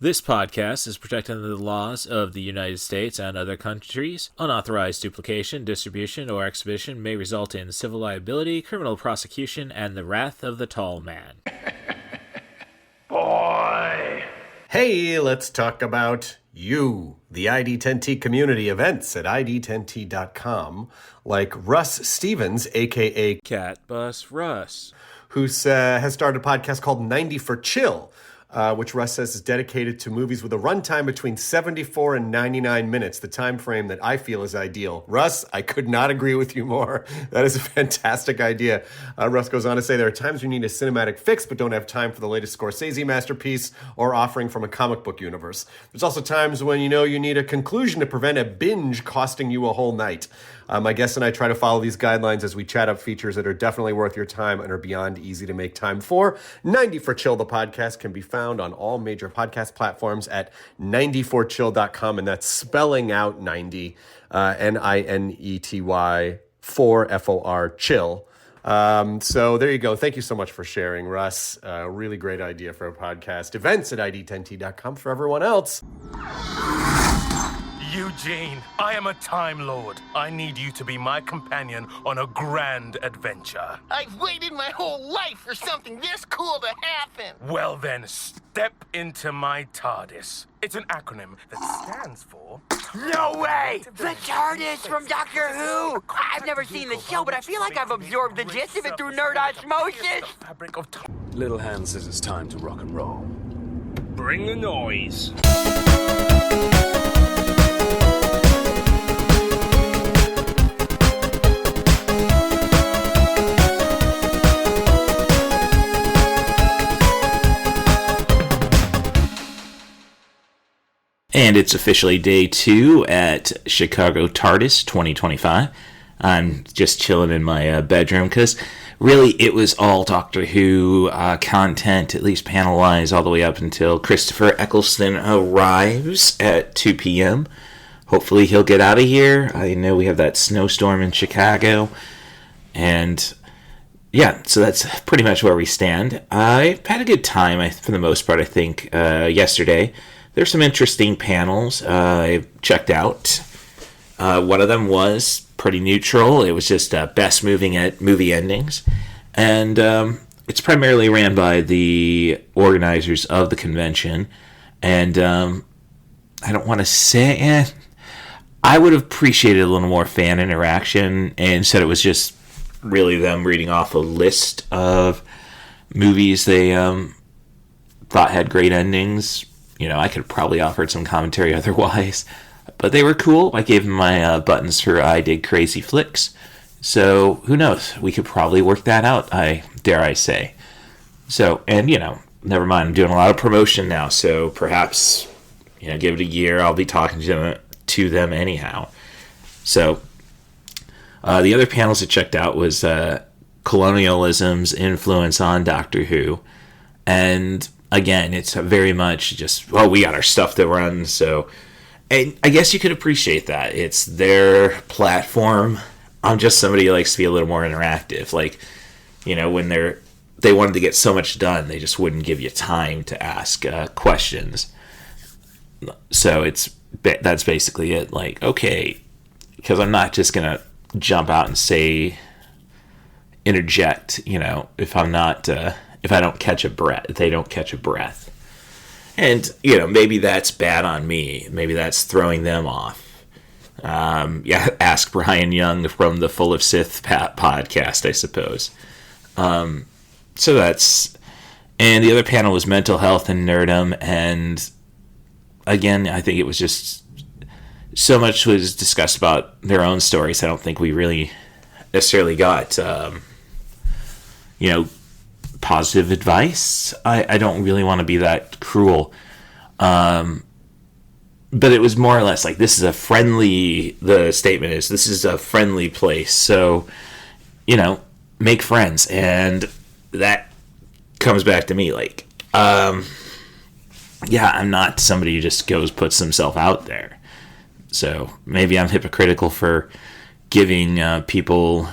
This podcast is protected under the laws of the United States and other countries. Unauthorized duplication, distribution, or exhibition may result in civil liability, criminal prosecution, and the wrath of the tall man. Boy! Hey, let's talk about you, the ID10T community events at ID10T.com, like Russ Stevens, a.k.a. Cat Bus Russ, who has started a podcast called 90 for Chill, which Russ says is dedicated to movies with a runtime between 74 and 99 minutes, the time frame that I feel is ideal. Russ, I could not agree with you more. That is a fantastic idea. Russ goes on to say there are times you need a cinematic fix but don't have time for the latest Scorsese masterpiece or offering from a comic book universe. There's also times when you need a conclusion to prevent a binge costing you a whole night. My guest and I try to follow these guidelines as we chat up features that are definitely worth your time and are beyond easy to make time for. 90 for Chill, the podcast, can be found on all major podcast platforms at 90forchill.com, and that's spelling out 90, N-I-N-E-T-Y, 4 F-O-R, chill. So there you go. Thank you so much for sharing, Russ. Really great idea for a podcast. Events at ID10T.com for everyone else. Eugene, I am a Time Lord. I need you to be my companion on a grand adventure. I've waited my whole life for something this cool to happen. Well then, step into my TARDIS. It's an acronym that stands for... No way! The TARDIS from Doctor Who! I've never seen the show, but I feel like I've absorbed the gist of it through nerd osmosis! Fabric of time. Little Hand says it's time to rock and roll. Bring the noise. And it's officially day 2 at Chicago TARDIS 2025. I'm just chilling in my bedroom because really it was all Doctor Who content, at least panel-wise, all the way up until Christopher Eccleston arrives at 2 p.m. Hopefully he'll get out of here. I know we have that snowstorm in Chicago. And yeah, so that's pretty much where we stand. I had a good time, for the most part, I think, yesterday. There's some interesting panels I checked out. One of them was pretty neutral. It was just best movie endings. And it's primarily ran by the organizers of the convention. And I don't want to say... I would have appreciated a little more fan interaction. And instead it was just really them reading off a list of movies they thought had great endings. I could have probably offered some commentary otherwise. But they were cool. I gave them my buttons for I Dig Crazy Flicks. So, who knows? We could probably work that out, dare I say. So, and, never mind. I'm doing a lot of promotion now. So, perhaps, give it a year. I'll be talking to them anyhow. So, the other panels I checked out was colonialism's influence on Doctor Who. And... again, it's very much just, we got our stuff to run, so... And I guess you could appreciate that. It's their platform. I'm just somebody who likes to be a little more interactive. Like, when they wanted to get so much done, they just wouldn't give you time to ask questions. So that's basically it. Like, okay, because I'm not just going to jump out and say, interject, if I'm not... if I don't catch a breath, they don't catch a breath. And, maybe that's bad on me. Maybe that's throwing them off. Ask Brian Young from the Full of Sith podcast, I suppose. So that's... And the other panel was mental health and nerdom. And, again, I think it was just... so much was discussed about their own stories. I don't think we really necessarily got, positive advice. I don't really want to be that cruel. But it was more or less like, the statement is, this is a friendly place. So, make friends. And that comes back to me like, I'm not somebody who just puts himself out there. So maybe I'm hypocritical for giving people,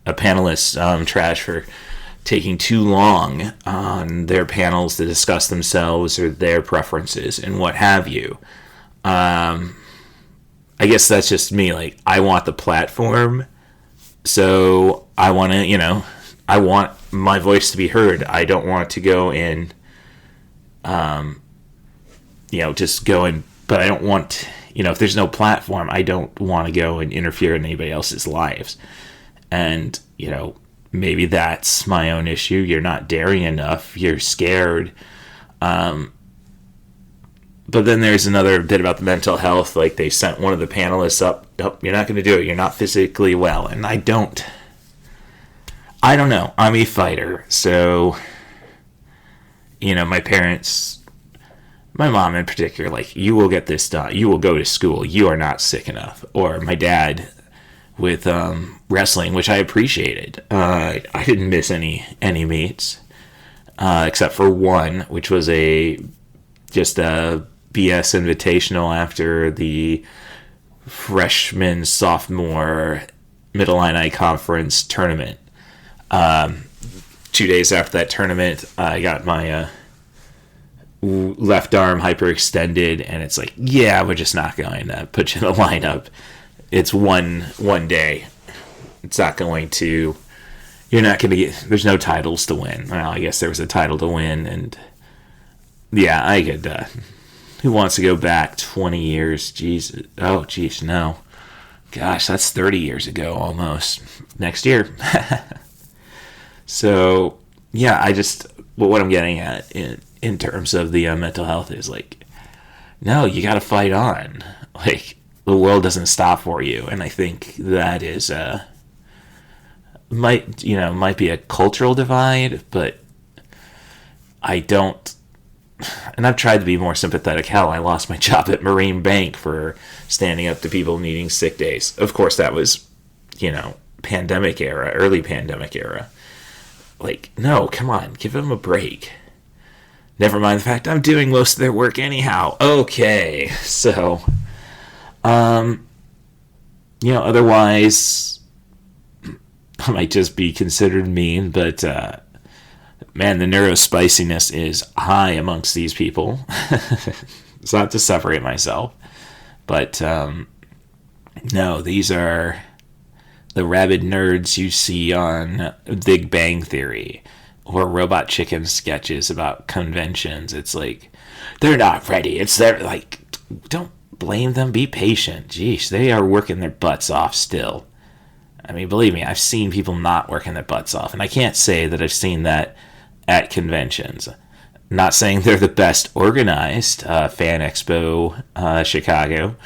a panelist, trash for taking too long on their panels to discuss themselves or their preferences and what have you. I guess that's just me. Like, I want the platform, so I want to, I want my voice to be heard. I don't want to go and, just go and, but I don't want, if there's no platform, I don't want to go and interfere in anybody else's lives. And, maybe that's my own issue. You're not daring enough. You're scared. But then there's another bit about the mental health. Like, they sent one of the panelists up. Nope, you're not going to do it. You're not physically well. And I don't know. I'm a fighter. So, my parents, my mom in particular, like, you will get this done. You will go to school. You are not sick enough. Or my dad with wrestling, which I appreciated. I didn't miss any meets, except for one, which was just a BS invitational after the freshman, sophomore Middle Illini Conference tournament. 2 days after that tournament, I got my left arm hyperextended, and it's like, yeah, we're just not going to put you in the lineup. It's one day. It's not going to... You're not going to get... There's no titles to win. Well, I guess there was a title to win, and... Yeah, I could... who wants to go back 20 years? Jeez. Oh, jeez, no. Gosh, that's 30 years ago, almost. Next year. So, yeah, what I'm getting at in terms of the mental health is, like... No, you got to fight on. Like... The world doesn't stop for you, and I think that is might be a cultural divide, but I don't. And I've tried to be more sympathetic. Hell, I lost my job at Marine Bank for standing up to people needing sick days. Of course, that was, pandemic era, early pandemic era. Like, no, come on, give them a break. Never mind the fact I'm doing most of their work anyhow. Okay, so. Otherwise, I might just be considered mean, but, man, the neurospiciness is high amongst these people. It's not to separate myself, but, no, these are the rabid nerds you see on Big Bang Theory or Robot Chicken sketches about conventions. It's like, they're not ready. It's their, like, don't blame them. Be patient. Jeez, they are working their butts off still. I mean, believe me, I've seen people not working their butts off, and I can't say that I've seen that at conventions. Not saying they're the best organized. Fan Expo, Chicago.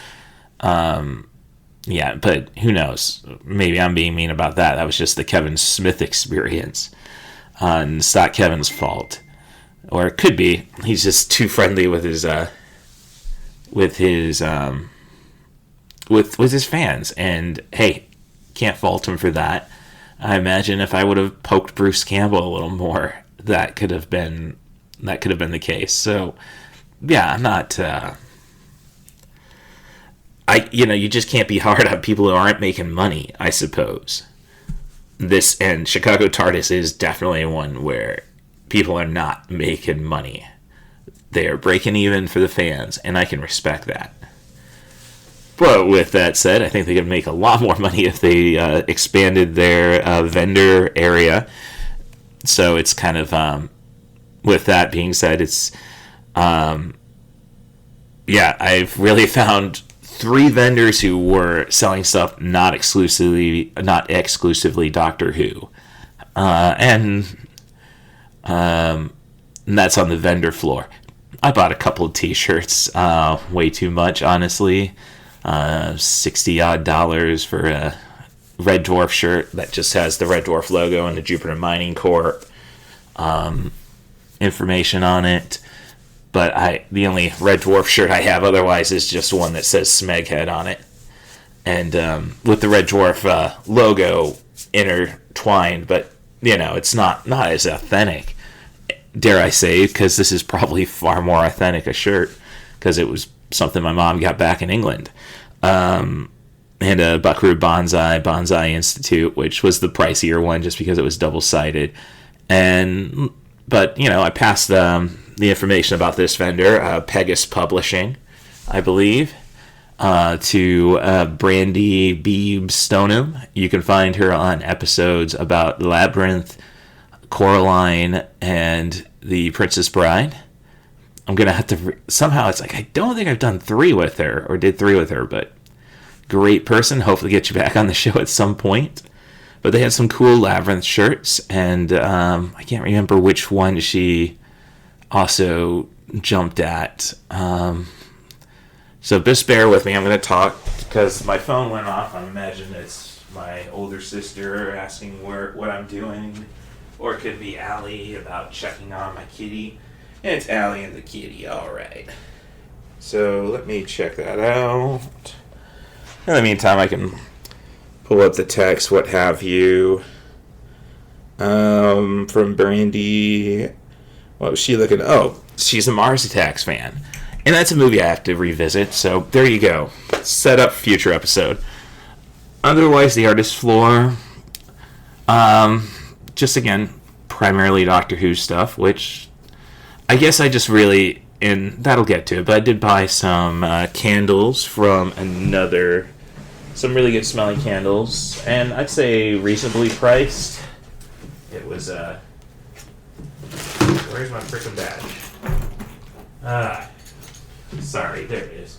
Yeah, but who knows? Maybe I'm being mean about that. That was just the Kevin Smith experience. And it's not Kevin's fault. Or it could be. He's just too friendly with his fans, and hey, can't fault him for that. I imagine if I would have poked Bruce Campbell a little more, that could have been the case. So yeah, I'm not you just can't be hard on people who aren't making money, I suppose. This, and Chicago TARDIS is definitely one where people are not making money. They are breaking even for the fans, and I can respect that. But with that said, I think they could make a lot more money if they expanded their vendor area. So it's kind of, with that being said, it's, I've really found 3 vendors who were selling stuff not exclusively Doctor Who. And that's on the vendor floor. I bought a couple of t-shirts, way too much, honestly. $60 for a Red Dwarf shirt that just has the Red Dwarf logo and the Jupiter Mining Corp information on it. But the only Red Dwarf shirt I have otherwise is just one that says Smeghead on it. And with the Red Dwarf logo intertwined, but, it's not as authentic, dare I say, because this is probably far more authentic a shirt, because it was something my mom got back in England. And a Buckaroo Bonsai Institute, which was the pricier one just because it was double-sided. But I passed the information about this vendor, Pegasus Publishing, I believe, to Brandy Beebe Stoneham. You can find her on episodes about Labyrinth, Coraline, and The Princess Bride. I'm going to have to... somehow, it's like, I don't think I've done 3 with her, or did 3 with her, but great person. Hopefully get you back on the show at some point. But they had some cool Labyrinth shirts, and I can't remember which one she also jumped at. So just bear with me. I'm going to talk because my phone went off. I imagine it's my older sister asking what I'm doing. Or it could be Allie about checking on my kitty. And it's Allie and the kitty. All right. So let me check that out. In the meantime, I can pull up the text, what have you. From Brandy. What was she looking? Oh, she's a Mars Attacks fan. And that's a movie I have to revisit. So there you go. Set up future episode. Otherwise, the artist floor. Just again, primarily Doctor Who stuff, which I guess I just really, and that'll get to it, but I did buy some candles from some really good smelling candles, and I'd say reasonably priced. It was, where's my frickin' badge? Sorry, there it is.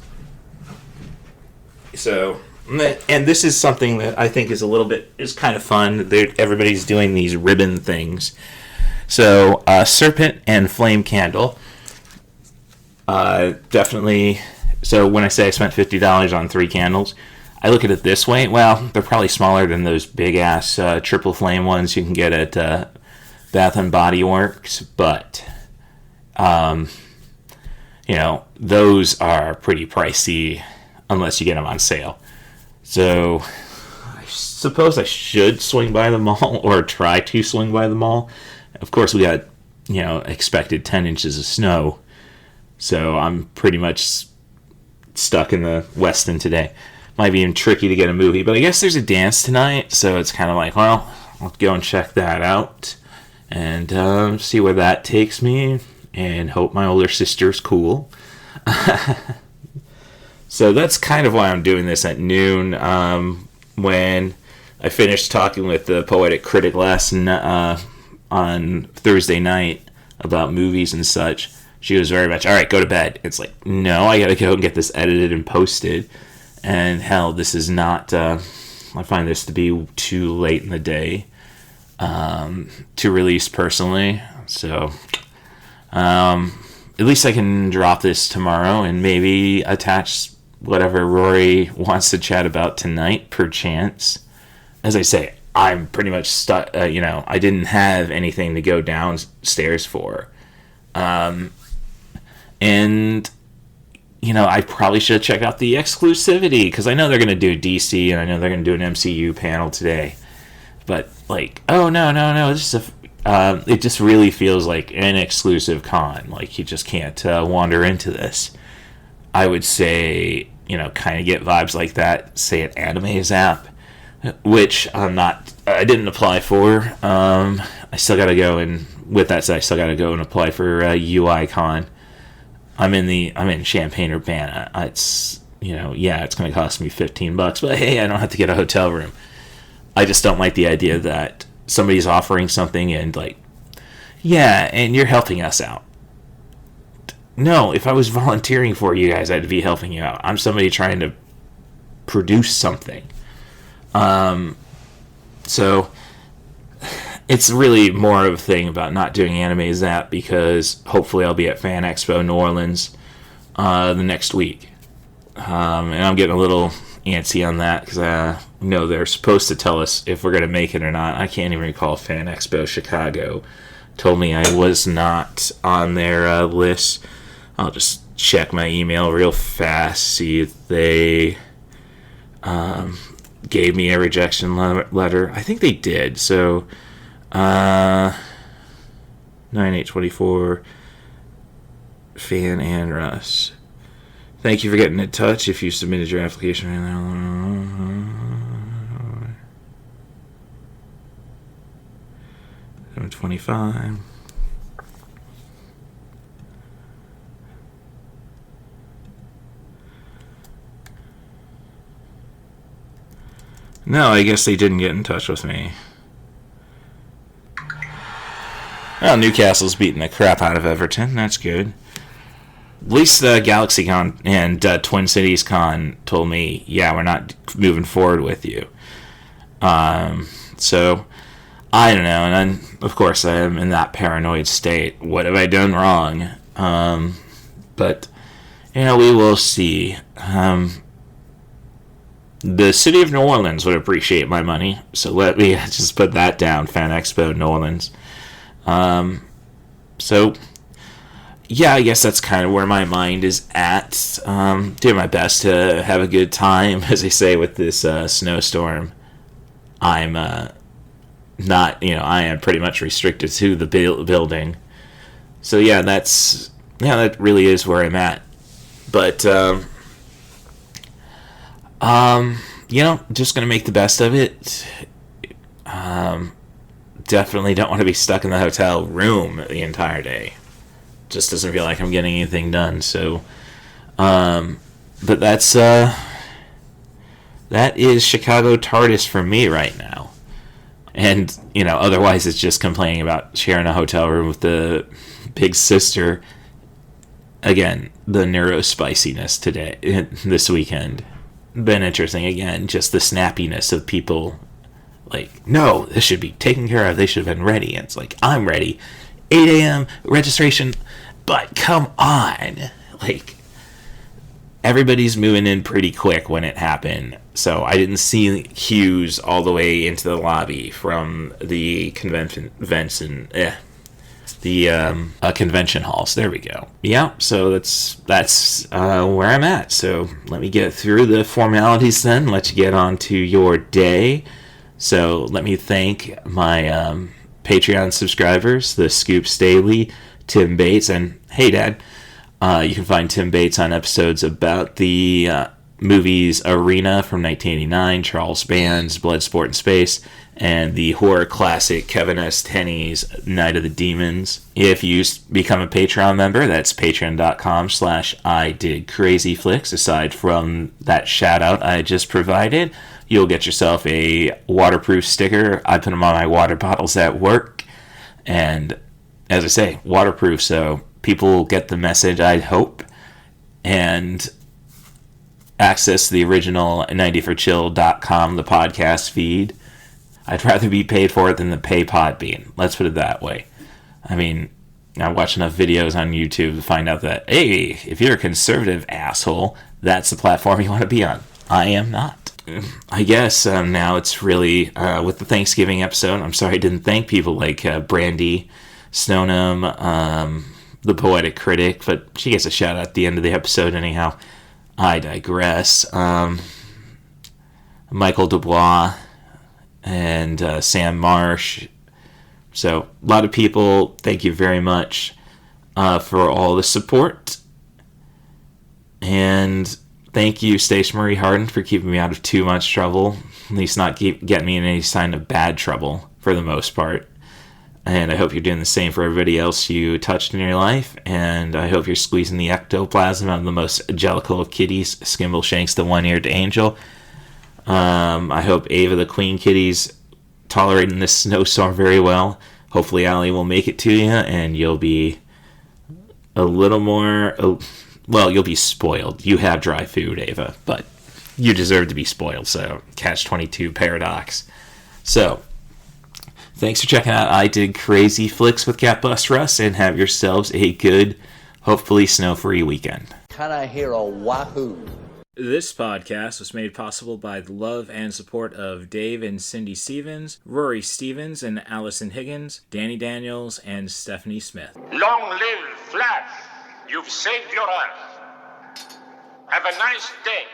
So, and this is something that I think is kind of fun. Everybody's doing these ribbon things. So, Serpent and Flame Candle. Definitely. So, when I say I spent $50 on 3 candles, I look at it this way. Well, they're probably smaller than those big-ass triple flame ones you can get at Bath & Body Works. But, those are pretty pricey unless you get them on sale. So, I suppose I should swing by the mall or try to swing by the mall. Of course, we got, expected 10 inches of snow. So, I'm pretty much stuck in the Westin today. Might be even tricky to get a movie. But I guess there's a dance tonight. So, it's kind of like, well, I'll go and check that out. And see where that takes me. And hope my older sister's cool. So that's kind of why I'm doing this at noon. When I finished talking with the Poetic Critic on Thursday night about movies and such, she was very much, all right, go to bed. It's like, no, I gotta go and get this edited and posted. And hell, this is not, I find this to be too late in the day to release personally. So, at least I can drop this tomorrow and maybe attach whatever Rory wants to chat about tonight, perchance. As I say, I'm pretty much stuck, I didn't have anything to go downstairs for. And, I probably should check out the exclusivity, because I know they're going to do DC, and I know they're going to do an MCU panel today. But, oh, no, this is it just really feels like an exclusive con. Like, you just can't wander into this. I would say, kind of get vibes like that, say at Anime Zap, which I didn't apply for. I still got to go, and with that said, I still got to go and apply for UI Con. I'm in Champaign-Urbana. It's, it's going to cost me $15, but hey, I don't have to get a hotel room. I just don't like the idea that somebody's offering something and and you're helping us out. No, if I was volunteering for you guys, I'd be helping you out. I'm somebody trying to produce something. So it's really more of a thing about not doing Anime Zap, because hopefully I'll be at Fan Expo New Orleans the next week. And I'm getting a little antsy on that, because I know they're supposed to tell us if we're going to make it or not. I can't even recall if Fan Expo Chicago told me I was not on their list. I'll just check my email real fast, see if they gave me a rejection letter. I think they did. So 9/8/24 Fan and Russ. Thank you for getting in touch. If you submitted your application right now. 2025. No, I guess they didn't get in touch with me. Well, Newcastle's beating the crap out of Everton. That's good. At least GalaxyCon and Twin Cities Con told me, yeah, we're not moving forward with you. So, I don't know. And then, of course, I am in that paranoid state. What have I done wrong? But, you know, we will see. The city of New Orleans would appreciate my money, so let me just put that down, Fan Expo New Orleans. So, yeah, I guess that's kind of where my mind is at. Doing my best to have a good time, as I say, with this snowstorm. I'm not, I am pretty much restricted to the building. So, yeah, that really is where I'm at. But, just gonna make the best of it. Definitely don't want to be stuck in the hotel room the entire day. Just doesn't feel like I'm getting anything done. So, but that is Chicago TARDIS for me right now. And, otherwise it's just complaining about sharing a hotel room with the big sister. Again, the neurospiciness this weekend. Been interesting again, just the snappiness of people like, no, this should be taken care of, they should have been ready. And it's like, I'm ready, 8 a.m. registration, but come on, like, everybody's moving in pretty quick when it happened, so I didn't see queues all the way into the lobby from the convention convention halls. There we go. Yeah, so that's where I'm at. So let me get through the formalities then. Let you get on to your day. So let me thank my Patreon subscribers, the Scoops Daily, Tim Bates, and hey, Dad. You can find Tim Bates on episodes about the movies Arena from 1989, Charles Band's Bloodsport in Space, and the horror classic Kevin S. Tenney's Night of the Demons. If you become a Patreon member, that's patreon.com/IDidCrazyFlix. Aside from that shout out I just provided, you'll get yourself a waterproof sticker. I put them on my water bottles at work. And as I say, waterproof, so people get the message, I hope, and access the original 90forchill.com, the podcast feed. I'd rather be paid for it than the pay Podbean. Let's put it that way. I mean, I watch enough videos on YouTube to find out that, hey, if you're a conservative asshole, that's the platform you want to be on. I am not. I guess now it's really, with the Thanksgiving episode, I'm sorry I didn't thank people like Brandy Stoneham, the Poetic Critic, but she gets a shout out at the end of the episode anyhow. I digress. Michael Dubois and Sam Marsh. So, a lot of people, thank you very much for all the support. And thank you, Stacey Marie Harden, for keeping me out of too much trouble. At least not getting me in any sign of bad trouble, for the most part. And I hope you're doing the same for everybody else you touched in your life. And I hope you're squeezing the ectoplasm out of the most jellicle of kitties, Skimbleshanks the one-eared angel. I hope Ava the Queen Kitty's tolerating this snowstorm very well. Hopefully Allie will make it to you and you'll be a little more... well, you'll be spoiled. You have dry food, Ava, but you deserve to be spoiled, so Catch-22 paradox. So, thanks for checking out I Did Crazy Flicks with Cat Bus Russ, and have yourselves a good, hopefully snow-free weekend. Can I hear a wahoo? This podcast was made possible by the love and support of Dave and Cindy Stevens, Rory Stevens and Allison Higgins, Danny Daniels, and Stephanie Smith. Long live Flash! You've saved your Earth. Have a nice day.